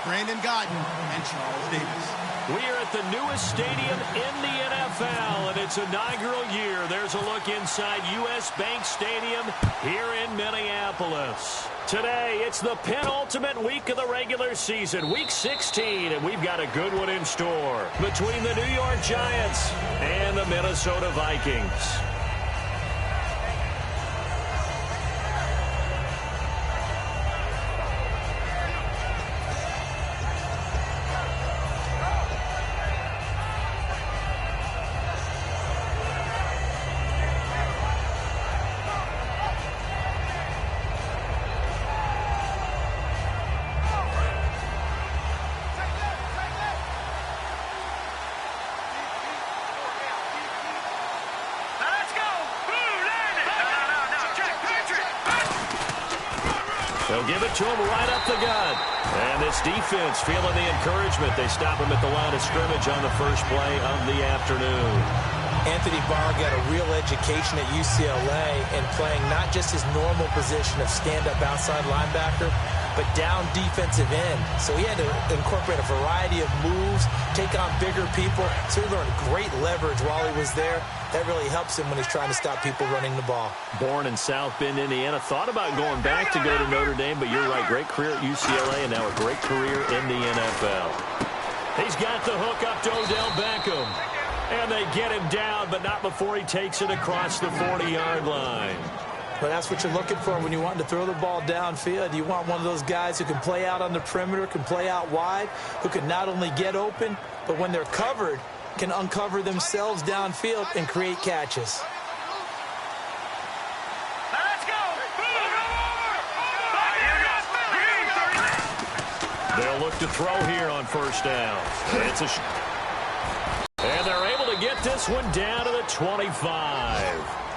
Brandon Guyton and Charles Davis. We are at the newest stadium in the NFL, and its inaugural year. There's a look inside U.S. Bank Stadium here in Minneapolis. Today, it's the penultimate week of the regular season, Week 16, and we've got a good one in store between the New York Giants and the Minnesota Vikings. They'll give it to him right up the gut. And this defense feeling the encouragement. They stop him at the line of scrimmage on the first play of the afternoon. Anthony Barr got a real education at UCLA and playing not just his normal position of stand-up outside linebacker, but down defensive end. So he had to incorporate a variety of moves, take on bigger people. So he learned great leverage while he was there. That really helps him when he's trying to stop people running the ball. Born in South Bend, Indiana. Thought about going back to go to Notre Dame, but you're right. Great career at UCLA and now a great career in the NFL. He's got the hook up to Odell Beckham. And they get him down, but not before he takes it across the 40-yard line. But that's what you're looking for when you want to throw the ball downfield. You want one of those guys who can play out on the perimeter, can play out wide, who can not only get open, but when they're covered, can uncover themselves downfield and create catches. Let's go! They'll look to throw here on first down. And they're able to get this one down to the 25.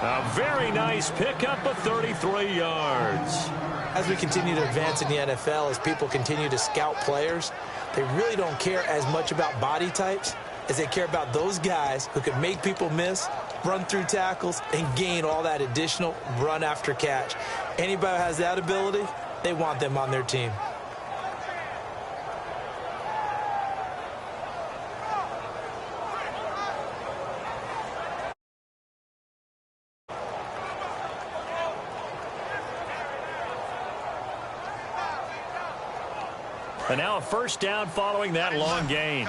A very nice pickup of 33 yards. As we continue to advance in the NFL, as people continue to scout players, they really don't care as much about body types as they care about those guys who can make people miss, run through tackles, and gain all that additional run after catch. Anybody who has that ability, they want them on their team. And now a first down following that long gain.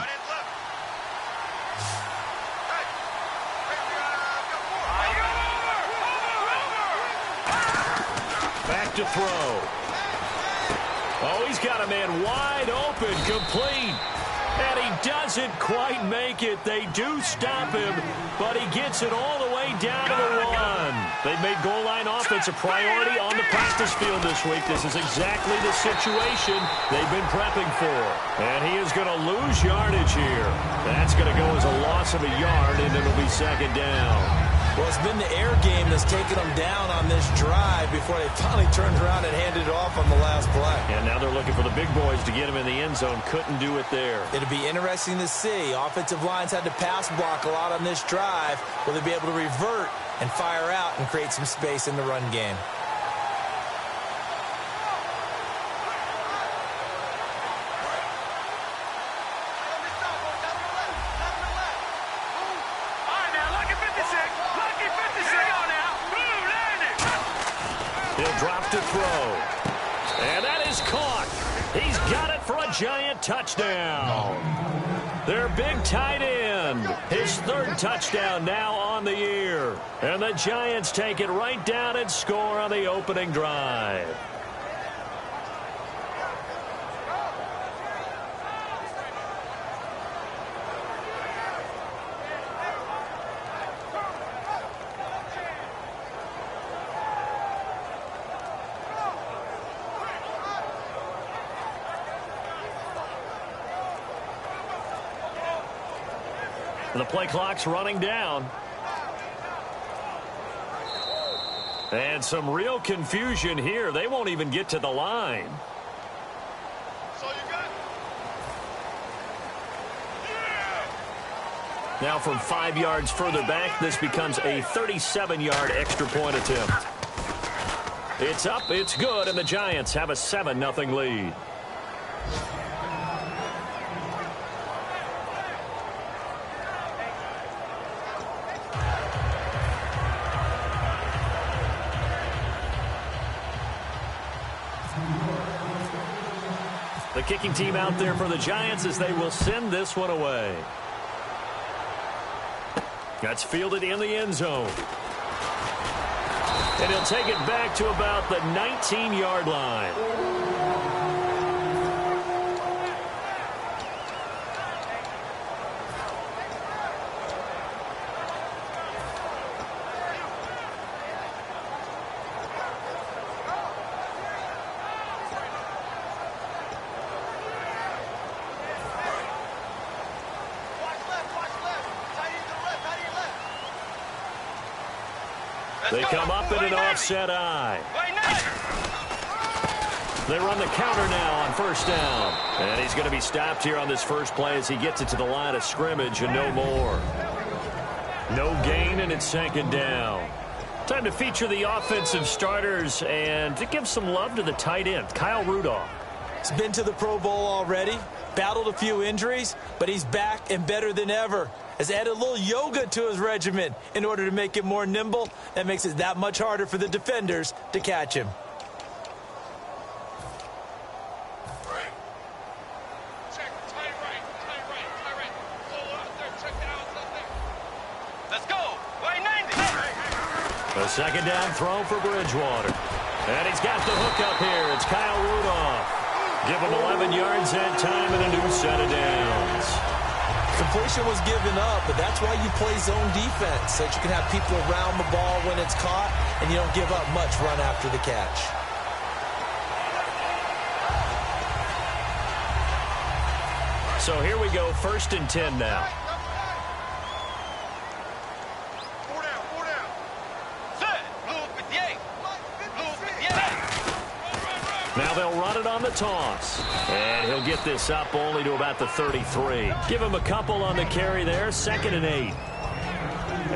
Back to throw. Oh, he's got a man wide open, complete. And he doesn't quite make it. They do stop him, but he gets it all the way down to the 1. They've made goal line offense a priority on the practice field this week. This is exactly the situation they've been prepping for. And he is going to lose yardage here. That's going to go as a loss of a yard, and it'll be second down. Well, it's been the air game that's taken them down on this drive before they finally turned around and handed it off on the last play. And now they're looking for the big boys to get him in the end zone. Couldn't do it there. It'll be interesting to see. Offensive lines had to pass block a lot on this drive. Will they be able to revert and fire out and create some space in the run game? Drop to throw. And that is caught. He's got it for a Giant touchdown. Their big tight end. His third touchdown now on the year. And the Giants take it right down and score on the opening drive. The play clock's running down. And some real confusion here. They won't even get to the line. Now from 5 yards further back, this becomes a 37-yard extra point attempt. It's up, it's good, and the Giants have a 7-0 lead. The kicking team out there for the Giants as they will send this one away. That's fielded in the end zone. And he'll take it back to about the 19-yard line. They come up in an offset eye. They run the counter now on first down. And he's going to be stopped here on this first play as he gets it to the line of scrimmage and no more. No gain, and it's second down. Time to feature the offensive starters and to give some love to the tight end, Kyle Rudolph. He's been to the Pro Bowl already, battled a few injuries, but he's back and better than ever. Has added a little yoga to his regimen in order to make it more nimble. That makes it that much harder for the defenders to catch him. Let's go. Line 90. A second down throw for Bridgewater. And he's got the hook up here. It's Kyle Rudolph. Give him 11 yards that time and a new set of downs. Completion was given up, but that's why you play zone defense, so that you can have people around the ball when it's caught, and you don't give up much run after the catch. So here we go, 1st and 10 now. Four down. Set. Blue 58. Blue 58. Now they'll run it on the toss. And he'll get this up only to about the 33. Give him a couple on the carry there, 2nd and 8.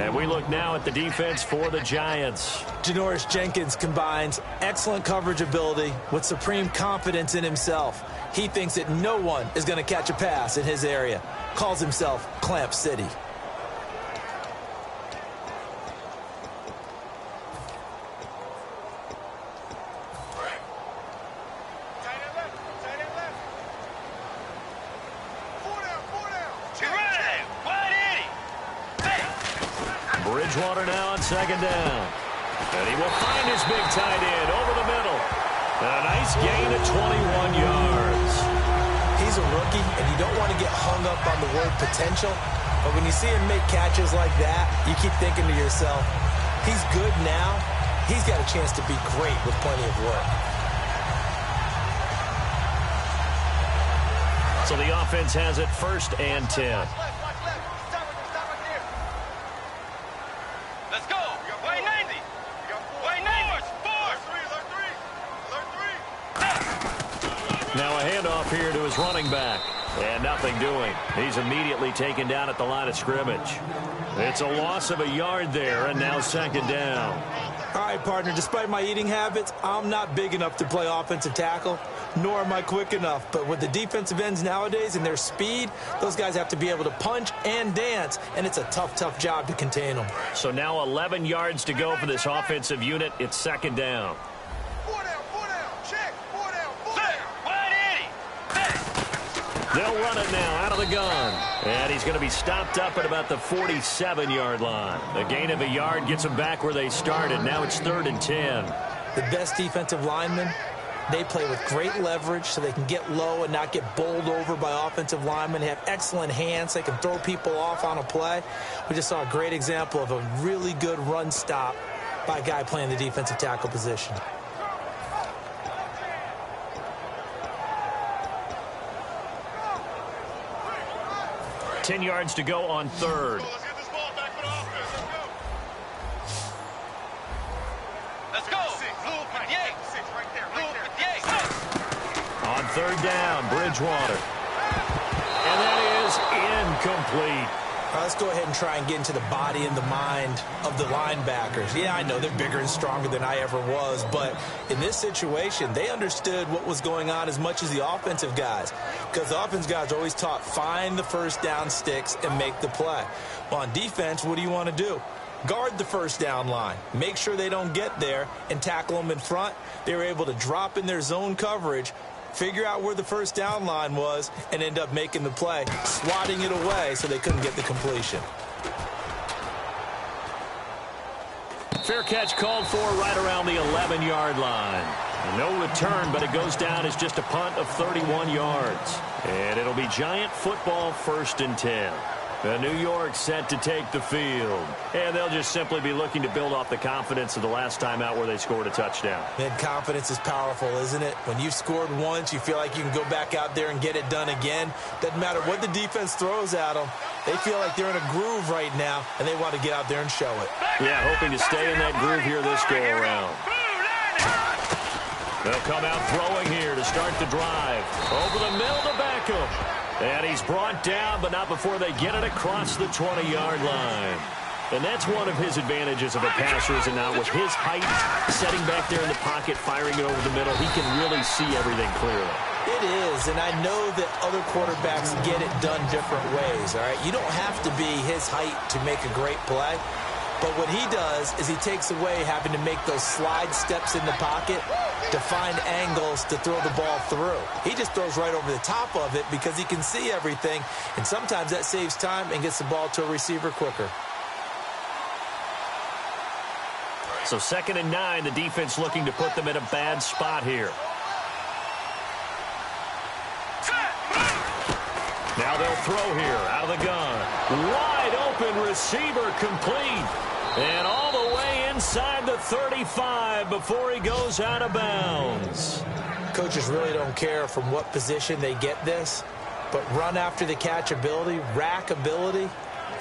And we look now at the defense for the Giants. Janoris Jenkins combines excellent coverage ability with supreme confidence in himself. He thinks that no one is going to catch a pass in his area. Calls himself Clamp City. Bridgewater now on 2nd down. And he will find his big tight end over the middle. A nice gain of 21 yards. He's a rookie, and you don't want to get hung up on the word potential. But when you see him make catches like that, you keep thinking to yourself, he's good now. He's got a chance to be great with plenty of work. So the offense has it 1st and 10. Now a handoff here to his running back. And nothing doing. He's immediately taken down at the line of scrimmage. It's a loss of a yard there, and now 2nd down. All right, partner, despite my eating habits, I'm not big enough to play offensive tackle, nor am I quick enough. But with the defensive ends nowadays and their speed, those guys have to be able to punch and dance, and it's a tough, tough job to contain them. So now 11 yards to go for this offensive unit. It's 2nd down. They'll run it now out of the gun. And he's going to be stopped up at about the 47-yard line. A gain of a yard gets them back where they started. Now it's 3rd and 10. The best defensive linemen, they play with great leverage so they can get low and not get bowled over by offensive linemen. They have excellent hands. They can throw people off on a play. We just saw a great example of a really good run stop by a guy playing the defensive tackle position. Ten yards to go on 3rd. Let's get this ball back for the offense. Let's go. Blue 58. Blue 58. On 3rd down, Bridgewater. And that is incomplete. All right, let's go ahead and try and get into the body and the mind of the linebackers. Yeah, I know they're bigger and stronger than I ever was, but in this situation, they understood what was going on as much as the offensive guys, because the offensive guys are always taught, find the first down sticks and make the play. Well, on defense, what do you want to do? Guard the first down line. Make sure they don't get there and tackle them in front. They were able to drop in their zone coverage, figure out where the first down line was, and end up making the play, swatting it away so they couldn't get the completion. Fair catch called for right around the 11-yard line. No return, but it goes down as just a punt of 31 yards. And it'll be Giant football, 1st and 10. New York set to take the field. And they'll just simply be looking to build off the confidence of the last time out where they scored a touchdown. Man, confidence is powerful, isn't it? When you've scored once, you feel like you can go back out there and get it done again. Doesn't matter what the defense throws at them. They feel like they're in a groove right now, and they want to get out there and show it. Yeah, hoping to stay in that groove here this go-around. They'll come out throwing here to start the drive. Over the middle to Beckham. And he's brought down, but not before they get it across the 20-yard line. And that's one of his advantages of a passer, is now with his height, setting back there in the pocket, firing it over the middle, he can really see everything clearly. It is, and I know that other quarterbacks get it done different ways, all right? You don't have to be his height to make a great play. But what he does is he takes away having to make those slide steps in the pocket to find angles to throw the ball through. He just throws right over the top of it because he can see everything, and sometimes that saves time and gets the ball to a receiver quicker. So 2nd and 9, the defense looking to put them in a bad spot here. Now they'll throw here out of the gun. Wide open receiver complete. And all the way inside the 35 before he goes out of bounds. Coaches really don't care from what position they get this, but run after the catch ability, rack ability,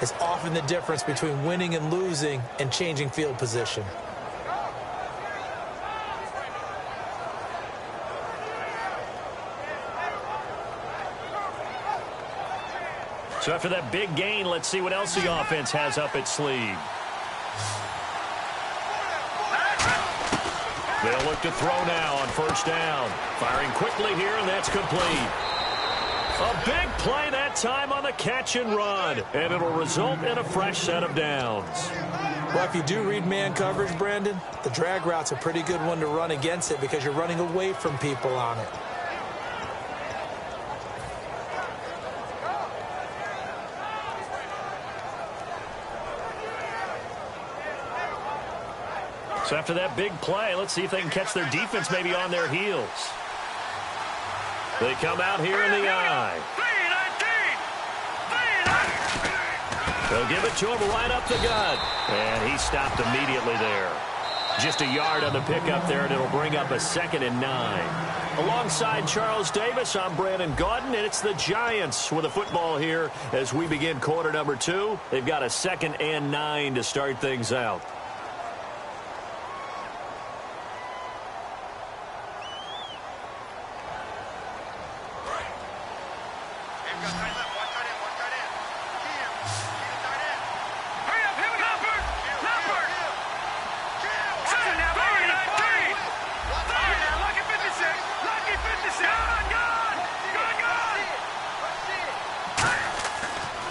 is often the difference between winning and losing and changing field position. So after that big gain, let's see what else the offense has up its sleeve. They'll look to throw now on 1st down. Firing quickly here, and that's complete. A big play that time on the catch and run, and it'll result in a fresh set of downs. Well, if you do read man coverage, Brandon, the drag route's a pretty good one to run against it because you're running away from people on it. So after that big play, let's see if they can catch their defense maybe on their heels. They come out here in the eye. They'll give it to him right up the gut. And he stopped immediately there. Just a yard on the pickup there, and it'll bring up a 2nd and 9. Alongside Charles Davis, I'm Brandon Gaudin, and it's the Giants with the football here as we begin quarter number 2. They've got a 2nd and 9 to start things out.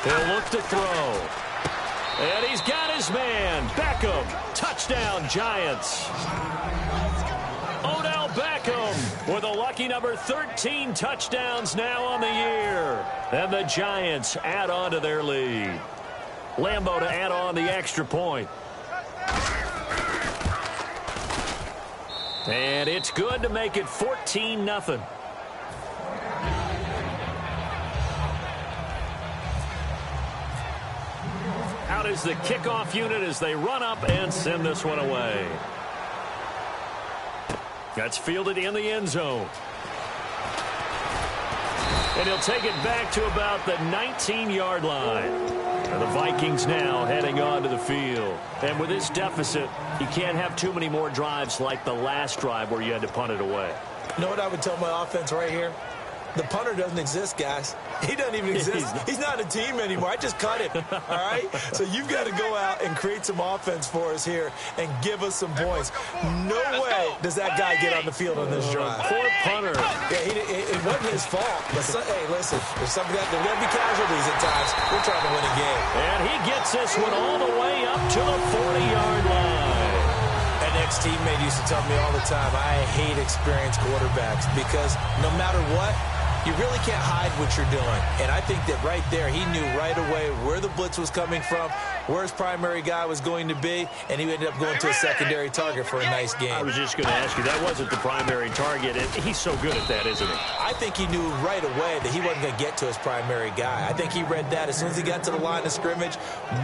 He'll look to throw. And he's got his man. Beckham. Touchdown, Giants. Odell Beckham with a lucky number 13 touchdowns now on the year. And the Giants add on to their lead. Lambeau to add on the extra point. And it's good to make it 14-0. Out is the kickoff unit as they run up and send this one away. That's fielded in the end zone. And he'll take it back to about the 19-yard line. And the Vikings now heading onto the field. And with this deficit, you can't have too many more drives like the last drive where you had to punt it away. You know what I would tell my offense right here? The punter doesn't exist, guys. He doesn't even exist. He's not a team anymore. I just cut him, all right? So you've got to go out and create some offense for us here and give us some points. No way does that guy get on the field on this drive. Poor punter. Yeah, it wasn't his fault. But hey, listen, there's something that there's going to be casualties at times. We're trying to win a game. And he gets this one all the way up to the 40-yard line. And ex-teammate used to tell me all the time, I hate experienced quarterbacks because no matter what, you really can't hide what you're doing. And I think that right there, he knew right away where the blitz was coming from, where his primary guy was going to be, and he ended up going to a secondary target for a nice game. I was just going to ask you, that wasn't the primary target, and he's so good at that, isn't he? I think he knew right away that he wasn't going to get to his primary guy. I think he read that as soon as he got to the line of scrimmage,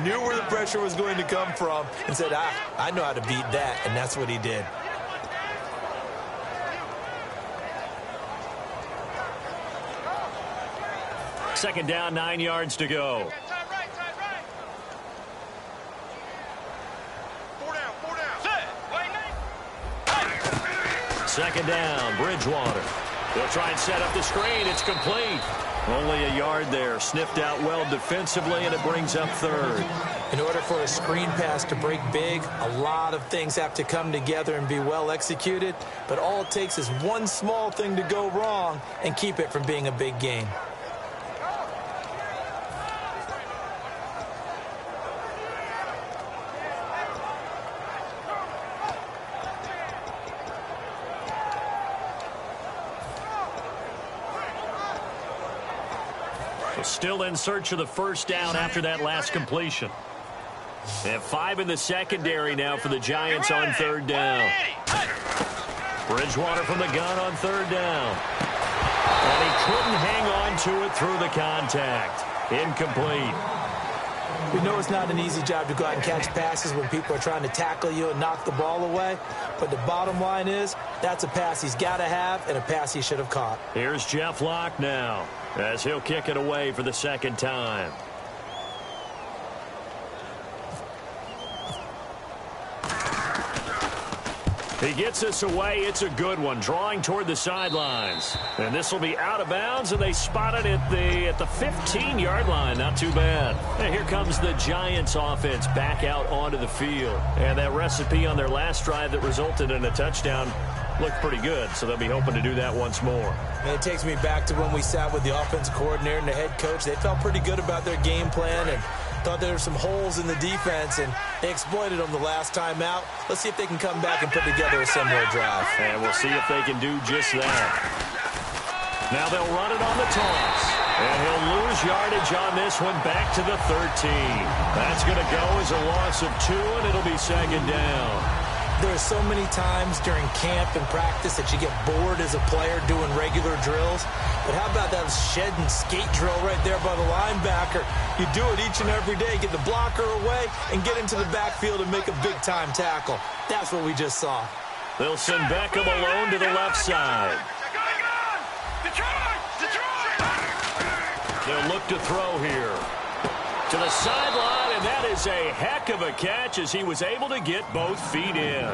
knew where the pressure was going to come from, and said, I know how to beat that, and that's what he did. Second down, 9 yards to go. Time right. 4 down. Set. Wait. Second down, Bridgewater. They'll try and set up the screen. It's complete. Only a yard there. Sniffed out well defensively, and it brings up third. In order for a screen pass to break big, a lot of things have to come together and be well executed. But all it takes is one small thing to go wrong and keep it from being a big gain. Still in search of the first down after that last completion. They have 5 in the secondary now for the Giants on third down. Bridgewater from the gun on third down. And he couldn't hang on to it through the contact. Incomplete. We know it's not an easy job to go out and catch passes when people are trying to tackle you and knock the ball away. But the bottom line is, that's a pass he's got to have and a pass he should have caught. Here's Jeff Locke now, as he'll kick it away for the second time. He gets us away. It's a good one, drawing toward the sidelines. And this will be out of bounds, and they spot it at the 15-yard line. Not too bad. And here comes the Giants offense back out onto the field. And that recipe on their last drive that resulted in a touchdown looked pretty good, so they'll be hoping to do that once more. And it takes me back to when we sat with the offensive coordinator and the head coach. They felt pretty good about their game plan and thought there were some holes in the defense, and they exploited them the last time out. Let's see if they can come back and put together a similar drive. And we'll see if they can do just that. Now they'll run it on the toss. And he'll lose yardage on this one back to the 13. That's going to go as a loss of 2, and it'll be second down. There are so many times during camp and practice that you get bored as a player doing regular drills. But how about that shed and skate drill right there by the linebacker? You do it each and every day. Get the blocker away and get into the backfield and make a big-time tackle. That's what we just saw. They'll send Beckham alone to the left side. They'll look to throw here. To the sideline, and that is a heck of a catch as he was able to get both feet in.